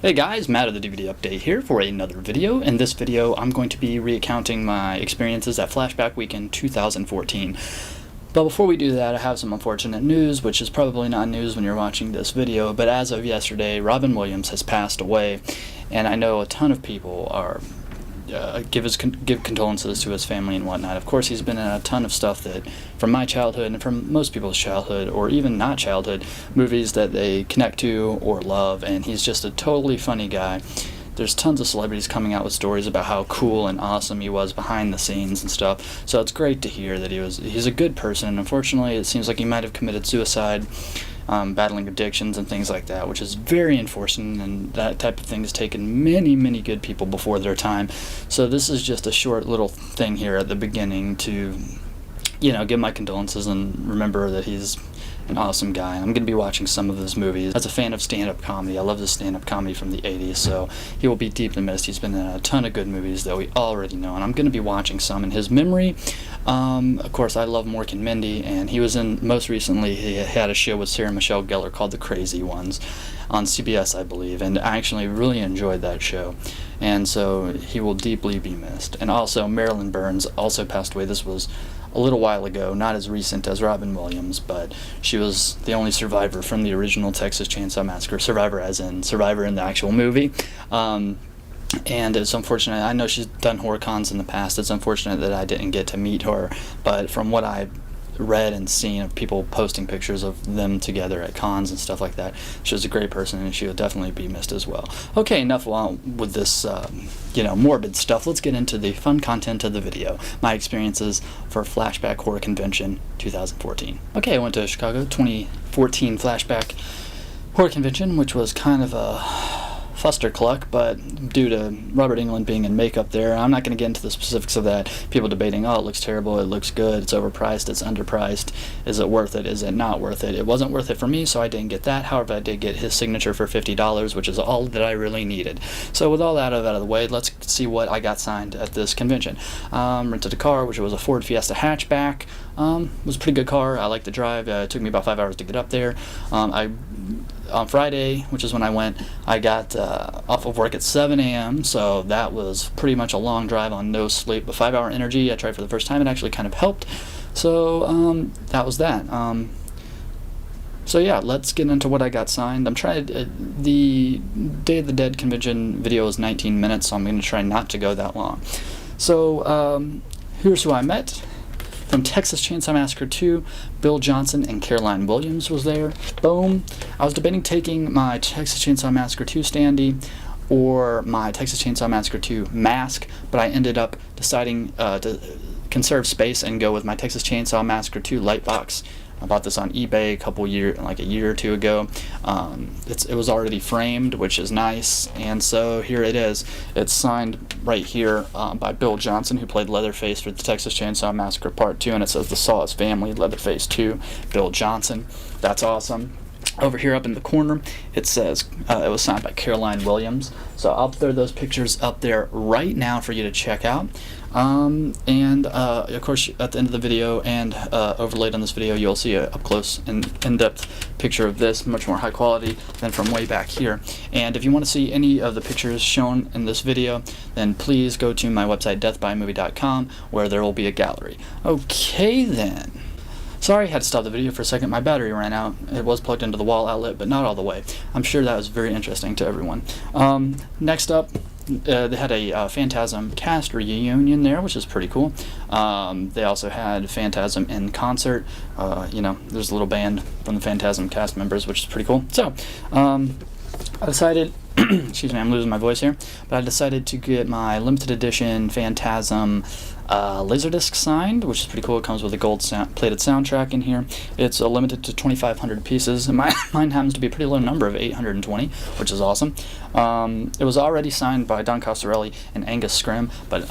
Hey guys, Matt of the DVD Update here for another video. In this video, I'm going to be recounting my experiences at Flashback Weekend 2014. But before we do that, I have some unfortunate news, which is probably not news when you're watching this video, but as of yesterday, Robin Williams has passed away, and I know a ton of people are give condolences to his family and whatnot. Of course, he's been in a ton of stuff that, from my childhood and from most people's childhood, or even not childhood, movies that they connect to or love, and he's just a totally funny guy. There's tons of celebrities coming out with stories about how cool and awesome he was behind the scenes and stuff, so it's great to hear that he's a good person, and unfortunately it seems like he might have committed suicide, battling addictions and things like that, which is very unfortunate, and that type of thing has taken many good people before their time. So this is just a short little thing here at the beginning to, give my condolences and remember that he's an awesome guy. I'm going to be watching some of his movies. As a fan of stand-up comedy, I love the stand-up comedy from the 80s, so he will be deeply missed. He's been in a ton of good movies that we already know, and I'm going to be watching some in his memory. Of course, I love Mork and Mindy, and he was in, most recently, he had a show with Sarah Michelle Gellar called The Crazy Ones on CBS, I believe, and I actually really enjoyed that show, and so he will deeply be missed. And also, Marilyn Burns also passed away. This was a little while ago, not as recent as Robin Williams, but she was the only survivor from the original Texas Chainsaw Massacre. Survivor as in survivor in the actual movie. And it's unfortunate. I know she's done horror cons in the past. It's unfortunate that I didn't get to meet her, but from what I read and seen of people posting pictures of them together at cons and stuff like that, she was a great person, and she will definitely be missed as well. Okay, enough with this morbid stuff. Let's get into the fun content of the video, my experiences for Flashback Horror Convention 2014. Okay, I went to Chicago 2014 Flashback Horror Convention, which was kind of a fustercluck, but due to Robert Englund being in makeup there, I'm not going to get into the specifics of that. People debating, oh, it looks terrible, it looks good, it's overpriced, it's underpriced, is it worth it, is it not worth it? It wasn't worth it for me, so I didn't get that. However, I did get his signature for $50, which is all that I really needed. So with all that out of the way, let's see what I got signed at this convention. Rented a car, which was a Ford Fiesta hatchback. It was a pretty good car. I liked the drive. It took me about 5 hours to get up there. On Friday, which is when I went, I got off of work at 7 a.m., so that was pretty much a long drive on no sleep, but 5-hour energy. I tried for the first time. It actually kind of helped. So that was that. So yeah, let's get into what I got signed. I'm trying to, the Day of the Dead convention video is 19 minutes, so I'm going to try not to go that long. So here's who I met. From Texas Chainsaw Massacre 2, Bill Johnson and Caroline Williams was there. Boom. I was debating taking my Texas Chainsaw Massacre 2 standee or my Texas Chainsaw Massacre 2 mask, but I ended up deciding to conserve space and go with my Texas Chainsaw Massacre 2 light box. I bought this on eBay a year or two ago. It was already framed, which is nice, and so here it is. It's signed right here by Bill Johnson, who played Leatherface for the Texas Chainsaw Massacre Part 2, and it says the Saw Is Family, Leatherface 2, Bill Johnson. That's awesome. Over here up in the corner, it says it was signed by Caroline Williams. So I'll throw those pictures up there right now for you to check out. Of course, at the end of the video and overlaid on this video, you'll see a up-close and in-depth picture of this, much more high quality than from way back here. And if you want to see any of the pictures shown in this video, then please go to my website, deathbymovie.com, where there will be a gallery. Okay then. Sorry, I had to stop the video for a second. My battery ran out. It was plugged into the wall outlet, but not all the way. I'm sure that was very interesting to everyone. Next up, they had a Phantasm cast reunion there, which is pretty cool. They also had Phantasm in concert. There's a little band from the Phantasm cast members, which is pretty cool. So, I decided, excuse me, I'm losing my voice here, but I decided to get my limited edition Phantasm Laserdisc signed, which is pretty cool. It comes with a gold plated soundtrack in here. It's limited to 2,500 pieces, and mine happens to be a pretty low number of 820, which is awesome. It was already signed by Don Coscarelli and Angus Scrimm, but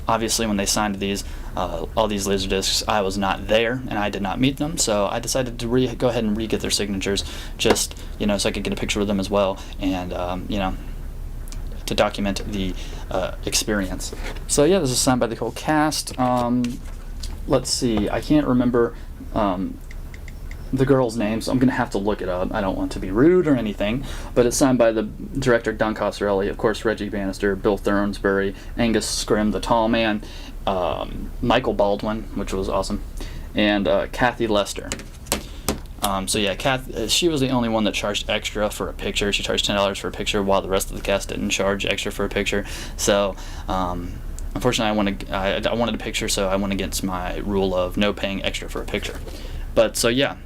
obviously when they signed these, all these Laserdiscs, I was not there, and I did not meet them, so I decided to go ahead and re-get their signatures, just, so I could get a picture with them as well, and, to document the experience. So yeah, this is signed by the whole cast. Let's see, I can't remember the girl's name, so I'm going to have to look it up. I don't want to be rude or anything, but it's signed by the director Don Coscarelli, of course Reggie Bannister, Bill Thornsbury, Angus Scrimm, the tall man, Michael Baldwin, which was awesome, and Kathy Lester. So yeah, she was the only one that charged extra for a picture. She charged $10 for a picture, while the rest of the cast didn't charge extra for a picture. So unfortunately, I wanted a picture, so I went against my rule of no paying extra for a picture. But so yeah.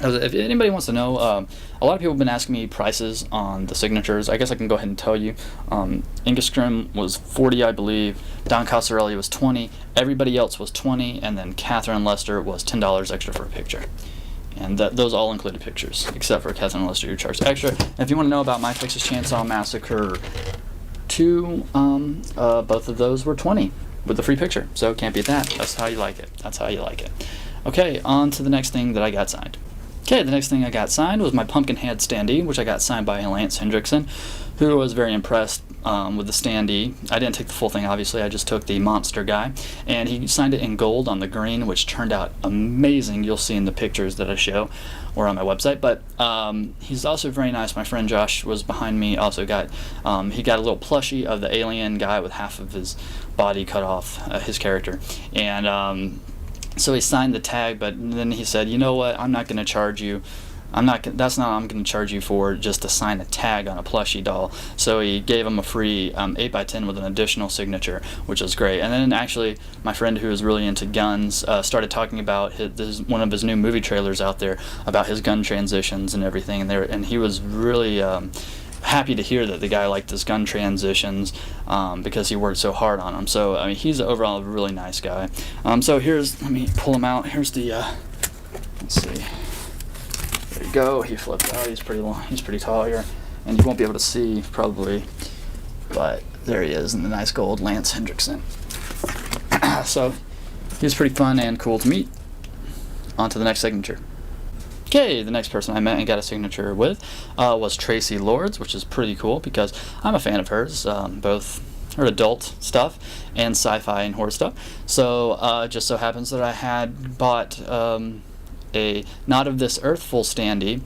If anybody wants to know, a lot of people have been asking me prices on the signatures. I guess I can go ahead and tell you. Angus Scrimm was $40, I believe. Don Coscarelli was $20. Everybody else was $20, and then Catherine Lester was $10 extra for a picture. And those all included pictures, except for Catherine Lester, who charged extra. And if you want to know about My Texas Chainsaw Massacre 2, both of those were $20 with the free picture. So can't beat that. That's how you like it. That's how you like it. Okay, on to the next thing that I got signed. Okay, the next thing I got signed was my Pumpkinhead Standee, which I got signed by Lance Hendrickson, who was very impressed with the Standee. I didn't take the full thing, obviously. I just took the monster guy, and he signed it in gold on the green, which turned out amazing. You'll see in the pictures that I show or on my website. But he's also very nice. My friend Josh was behind me. Also got he got a little plushie of the alien guy with half of his body cut off, his character, and so he signed the tag, but then he said, you know what, I'm not going to charge you. That's not what I'm going to charge you for, just to sign a tag on a plushie doll. So he gave him a free 8x10 with an additional signature, which was great. And then actually, my friend who is really into guns started talking about one of his new movie trailers out there about his gun transitions and everything. And he was really happy to hear that the guy liked his gun transitions because he worked so hard on them. So I mean, he's overall a really nice guy. So let me pull him out. Here's the let's see. There you go. He flipped out. He's pretty long. He's pretty tall here, and you won't be able to see probably, but there he is in the nice gold, Lance Hendrickson. So he's pretty fun and cool to meet. On to the next signature. Okay, the next person I met and got a signature with was Tracy Lords, which is pretty cool because I'm a fan of hers, both her adult stuff and sci-fi and horror stuff. So just so happens that I had bought a Not of This Earth full Standee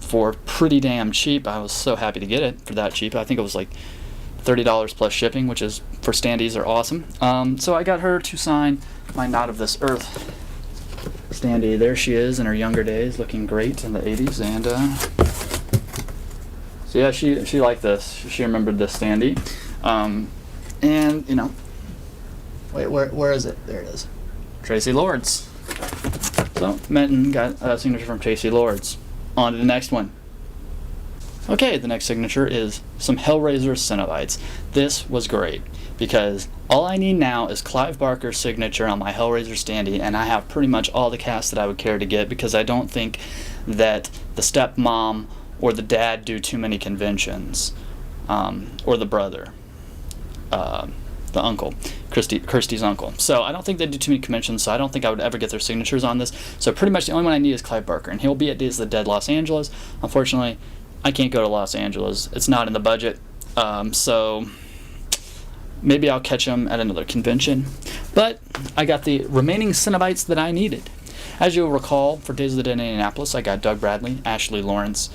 for pretty damn cheap. I was so happy to get it for that cheap. I think it was like $30 plus shipping, which is, for Standees, are awesome. So I got her to sign my Not of This Earth Standee. There she is in her younger days, looking great in the 80s, and so yeah, she liked this. She remembered this Standee, and you know, wait, where is it? There it is, Tracy Lords. So met and got a signature from Tracy Lords. On to the next one. Okay, the next signature is some Hellraisercinnabites. This was great because all I need now is Clive Barker's signature on my Hellraiser Standee, and I have pretty much all the cast that I would care to get because I don't think that the stepmom or the dad do too many conventions, or the brother, the uncle, Kirsty's uncle. So I don't think they do too many conventions, so I don't think I would ever get their signatures on this. So pretty much the only one I need is Clive Barker, and he'll be at Days of the Dead Los Angeles. Unfortunately, I can't go to Los Angeles. It's not in the budget, so maybe I'll catch him at another convention. But I got the remaining Cinnabites that I needed. As you'll recall, for Days of the Dead in Indianapolis, I got Doug Bradley, Ashley Lawrence,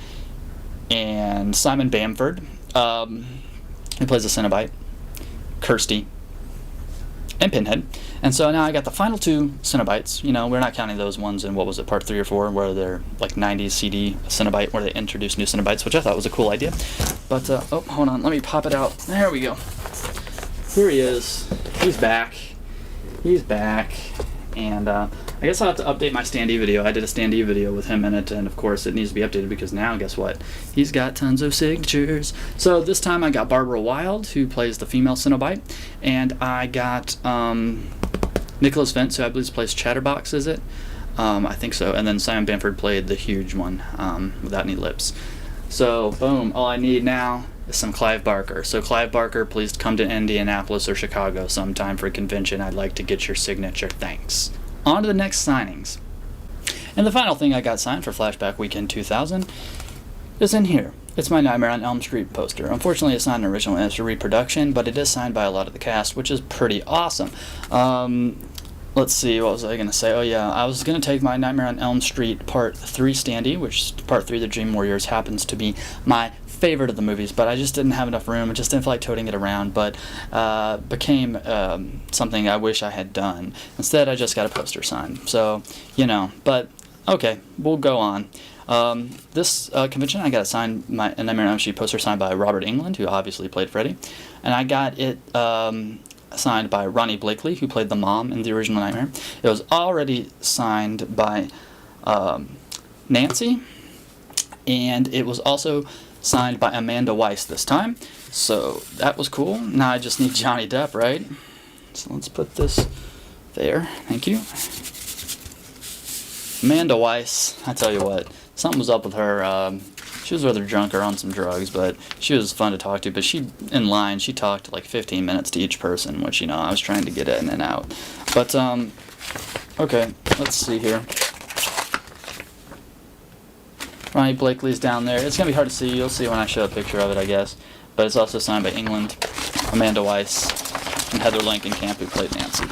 and Simon Bamford, who plays a Cinnabite, Kirsty, and Pinhead. And so now I got the final two Cinnabites. You know, we're not counting those ones in, what was it, part 3 or 4, where they're like 90s CD Cinnabite, where they introduced new Cinnabites, which I thought was a cool idea. But, oh, hold on, let me pop it out. There we go. Here he is. He's back. He's back. And I guess I'll have to update my Standee video. I did a Standee video with him in it, and of course it needs to be updated because now, guess what? He's got tons of signatures. So this time I got Barbara Wilde, who plays the female Cinnabite, and I got Nicholas Vince, who I believe plays Chatterbox, is it? I think so. And then Simon Bamford played the huge one without any lips. So, boom, all I need now is some Clive Barker. So Clive Barker, please come to Indianapolis or Chicago sometime for a convention. I'd like to get your signature. Thanks. On to the next signings. And the final thing I got signed for Flashback Weekend 2000 is in here. It's my Nightmare on Elm Street poster. Unfortunately, it's not an original, it's a reproduction, but it is signed by a lot of the cast, which is pretty awesome. let's see, what was I going to say? Oh yeah, I was going to take my Nightmare on Elm Street Part 3 Standee, which Part 3 The Dream Warriors happens to be my favorite of the movies, but I just didn't have enough room. I just didn't feel like toting it around, but became something I wish I had done. Instead, I just got a poster signed. So, you know, but okay, we'll go on. This convention, I got signed my Nightmare on Elm Street poster signed by Robert Englund, who obviously played Freddy, and I got it signed by Ronnie Blakely, who played the mom in the original Nightmare. It was already signed by Nancy, and it was also signed by Amanda Weiss this time, so that was cool. Now I just need Johnny Depp, right? So let's put this there. Thank you. Amanda Weiss, I tell you what, something was up with her. She was rather drunk or on some drugs, but she was fun to talk to. But in line, she talked like 15 minutes to each person, which, you know, I was trying to get in and out. But, okay, let's see here. Ronnie Blakely's down there. It's going to be hard to see. You'll see when I show a picture of it, I guess. But it's also signed by Englund, Amanda Weiss, and Heather Langenkamp, who played Nancy.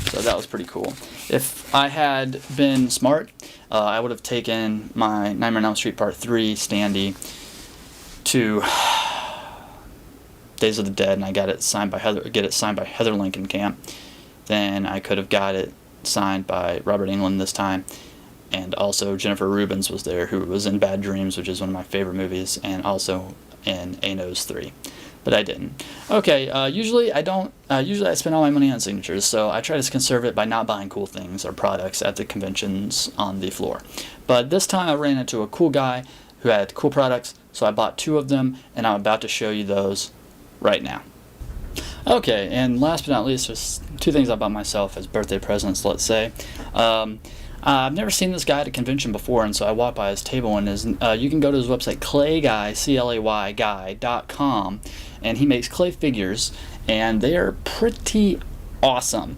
So that was pretty cool. If I had been smart, I would have taken my Nightmare on Elm Street Part 3 Standee to Days of the Dead, and I got it signed by Heather Langenkamp. Then I could have got it signed by Robert Englund this time, and also Jennifer Rubens was there, who was in Bad Dreams, which is one of my favorite movies, and also in A Nose 3. But I didn't. Okay, usually I don't. Usually I spend all my money on signatures, so I try to conserve it by not buying cool things or products at the conventions on the floor. But this time I ran into a cool guy who had cool products, so I bought 2 of them, and I'm about to show you those right now. Okay, and last but not least, just 2 things I bought myself as birthday presents, let's say. I've never seen this guy at a convention before, and so I walked by his table, and you can go to his website, clayguy, C-L-A-Y, guy.com, and he makes clay figures, and they are pretty awesome.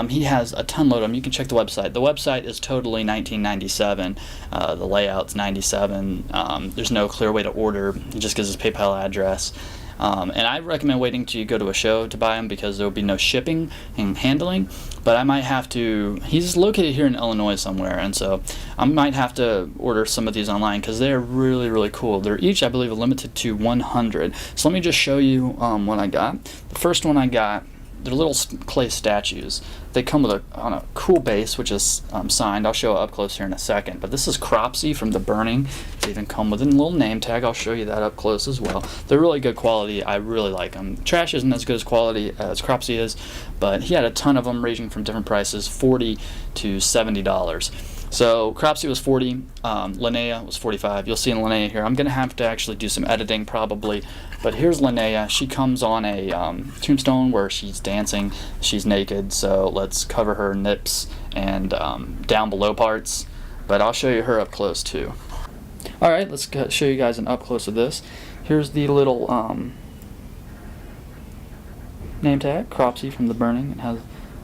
He has a ton load of them. You can check the website. The website is totally 1997. The layout's 97. There's no clear way to order. He just gives his PayPal address. And I recommend waiting till you go to a show to buy them, because there will be no shipping and handling. But I might have to. He's located here in Illinois somewhere, and so I might have to order some of these online, because they're really, really cool. They're each, I believe, limited to 100. So let me just show you what I got. The first one I got, they're little clay statues. They come with on a cool base, which is signed. I'll show it up close here in a second. But this is Cropsy from The Burning. They even come with a little name tag. I'll show you that up close as well. They're really good quality. I really like them. Trash isn't as good as quality as Cropsy is, but he had a ton of them ranging from different prices, $40 to $70. So Cropsy was 40, Linnea was 45. You'll see in Linnea here. I'm going to have to actually do some editing probably, but here's Linnea. She comes on a tombstone where she's dancing. She's naked, so let's cover her nips and down below parts, but I'll show you her up close too. Alright, let's show you guys an up close of this. Here's the little name tag, Cropsy from The Burning. It has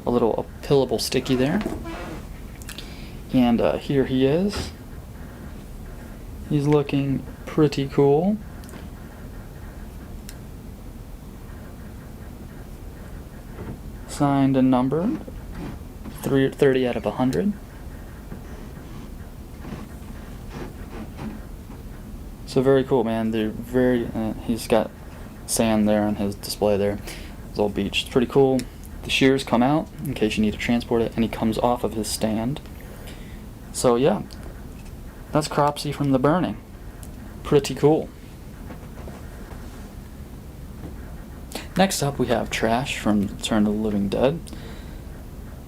a little pillable sticky there. And here he is. He's looking pretty cool. Signed and numbered, 30 out of 100. So very cool, man. They're very. He's got sand there on his display there. His old beach. It's pretty cool. The shears come out in case you need to transport it, and he comes off of his stand. So yeah, that's Cropsy from The Burning. Pretty cool. Next up we have Trash from Return of the Living Dead.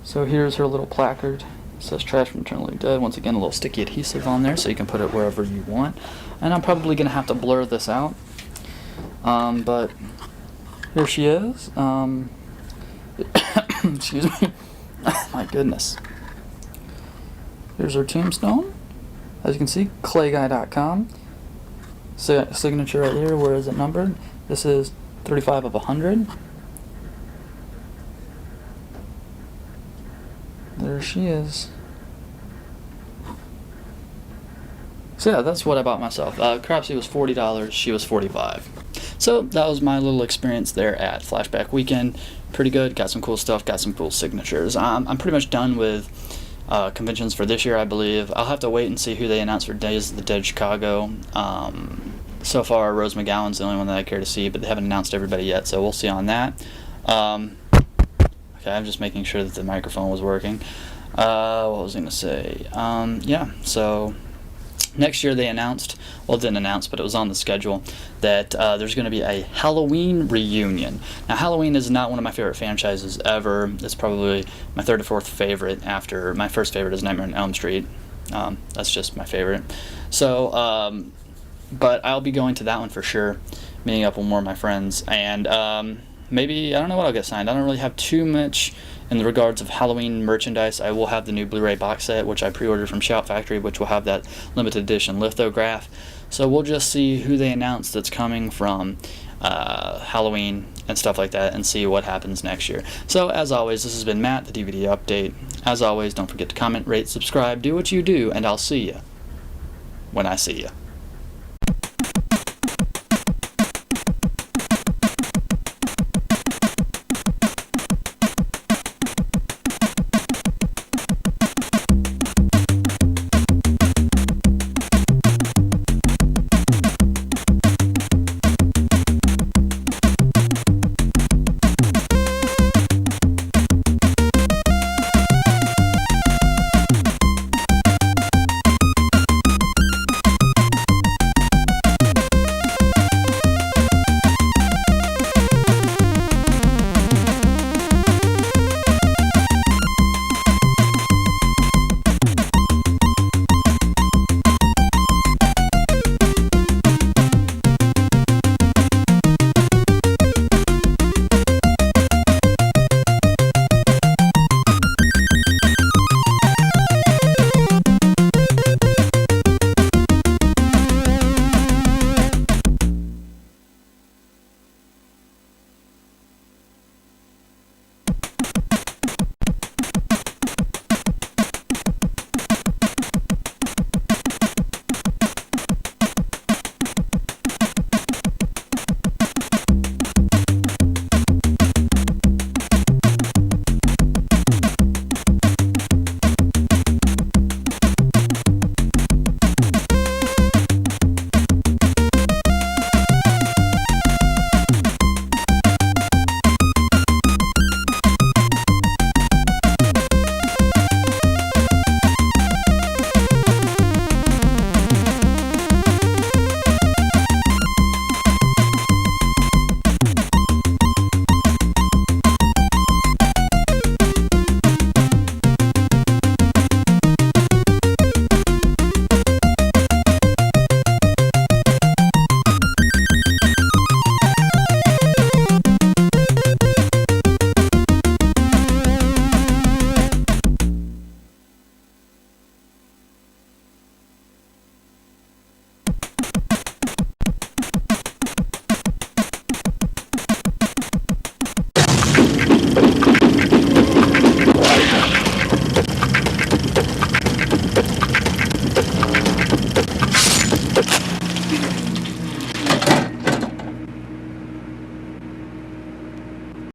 So here's her little placard. It says Trash from Return of the Living Dead. Once again, a little sticky adhesive on there so you can put it wherever you want. And I'm probably going to have to blur this out. But here she is. Excuse me. My goodness. Here's her tombstone. As you can see, clayguy.com. Signature right here. Where is it numbered? This is 35 of 100. There she is. So yeah, that's what I bought myself. Cropsy was $40. She was $45. So that was my little experience there at Flashback Weekend. Pretty good, got some cool stuff, got some cool signatures. I'm pretty much done with conventions for this year, I believe. I'll have to wait and see who they announce for Days of the Dead Chicago. So far, Rose McGowan's the only one that I care to see, but they haven't announced everybody yet, so we'll see on that. Okay, I'm just making sure that the microphone was working. What was I going to say? Yeah, so next year they announced, well, it didn't announce, but it was on the schedule, that there's going to be a Halloween reunion. Now, Halloween is not one of my favorite franchises ever. It's probably my third or fourth favorite after my first favorite is Nightmare on Elm Street. That's just my favorite. So, but I'll be going to that one for sure, meeting up with more of my friends, and maybe, I don't know what I'll get signed. I don't really have too much in the regards of Halloween merchandise. I will have the new Blu-ray box set, which I pre-ordered from Shout Factory, which will have that limited edition lithograph. So we'll just see who they announce that's coming from Halloween and stuff like that, and see what happens next year. So as always, this has been Matt, the DVD Update. As always, don't forget to comment, rate, subscribe, do what you do, and I'll see you when I see you.